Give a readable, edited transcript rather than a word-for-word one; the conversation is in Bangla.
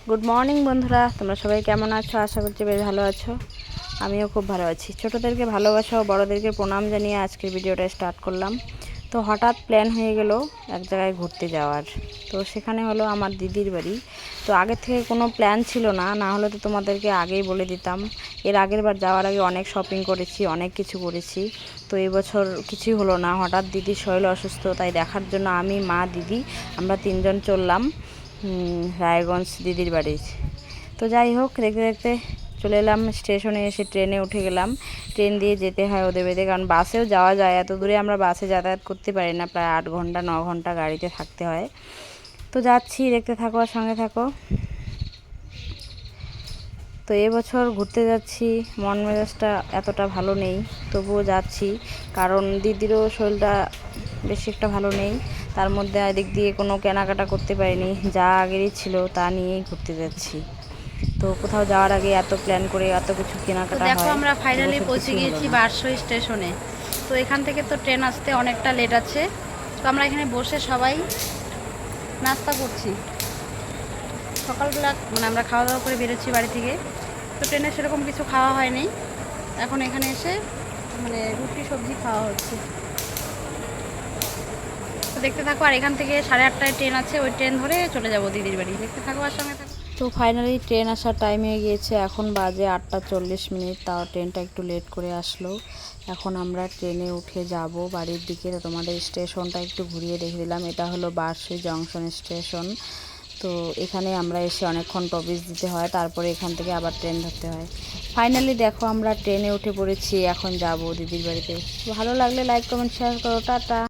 গুড মর্নিং বন্ধুরা, তোমরা সবাই কেমন আছো? আশা করছি বেশ ভালো আছো। আমিও খুব ভালো আছি। ছোটোদেরকে ভালোবাসা ও বড়োদেরকে প্রণাম জানিয়ে আজকের ভিডিওটা স্টার্ট করলাম। তো হঠাৎ প্ল্যান হয়ে গেল এক জায়গায় ঘুরতে যাওয়ার। তো সেখানে হলো আমার দিদির বাড়ি। তো আগের থেকে কোনো প্ল্যান ছিল না, না হলে তো তোমাদেরকে আগেই বলে দিতাম। এর আগের বার যাওয়ার আগে অনেক শপিং করেছি, অনেক কিছু করেছি। তো এবছর কিছুই হলো না। হঠাৎ দিদির শরীর অসুস্থ, তাই দেখার জন্য আমি, মা, দিদি আমরা তিনজন চললাম রায়গঞ্জ দিদির বাড়ি। তো যাই হোক, দেখতে দেখতে চলে এলাম স্টেশনে। এসে ট্রেনে উঠে গেলাম। ট্রেন দিয়ে যেতে হয় ওদের বাড়িতে, কারণ বাসেও যাওয়া যায়। এত দূরে আমরা বাসে যাতায়াত করতে পারি না, প্রায় 8 ঘন্টা 9 ঘন্টা গাড়িতে থাকতে হয়। তো যাচ্ছি, দেখতে থাকো আর সঙ্গে থাকো। তো এবছর ঘুরতে যাচ্ছি, মন মেজাজটা এতটা ভালো নেই, তবুও যাচ্ছি। কারণ দিদিরও শরীরটা বেশি একটা ভালো নেই। তার মধ্যে এদিক দিয়ে কোনো কেনাকাটা করতে পারিনি, যা আগেরই ছিল তা নিয়েই ঘুরতে যাচ্ছি। তো কোথাও যাওয়ার আগে এত প্ল্যান করে এত কিছু কেনাকাটা হয়। দেখো আমরা ফাইনালি এবছর পৌঁছে কিছুই হলো গিয়েছি না। বারসই স্টেশনে। তো এখান থেকে তো ট্রেন আসতে অনেকটা লেট আছে। তো আমরা এখানে বসে সবাই নাস্তা করছি। সকালবেলা আমরা খাওয়া দাওয়া করে বেরোচ্ছি বাড়ি থেকে। তো ট্রেনে সেরকম কিছু খাওয়া হয়নি। এখন এখানে এসে রুটি সবজি খাওয়া হচ্ছে। তো দেখতে থাকো। আর এখান থেকে 8:30টায় ট্রেন আছে, ওই ট্রেন ধরে চলে যাবো দিদির বাড়ি। দেখতে থাকো আর সঙ্গে থাকো। তো ফাইনালি ট্রেন আসার টাইম হয়ে গিয়েছে, এখন বাজে 8:40। তাও ট্রেনটা একটু লেট করে আসলো। এখন আমরা ট্রেনে উঠে যাব বাড়ির দিকে। তো তোমাদের স্টেশনটা একটু ঘুরিয়ে দেখে দিলাম। এটা হলো বারসই জংশন স্টেশন। তো এখানে আমরা এসে অনেকক্ষণ টপিস দিতে হয়, তারপরে এখান থেকে আবার ট্রেন ধরতে হয়। ফাইনালি দেখো আমরা ট্রেনে উঠে পড়েছি, এখন যাব দিদির বাড়িতে। ভালো লাগলে লাইক কমেন্ট শেয়ার করো। টাটা।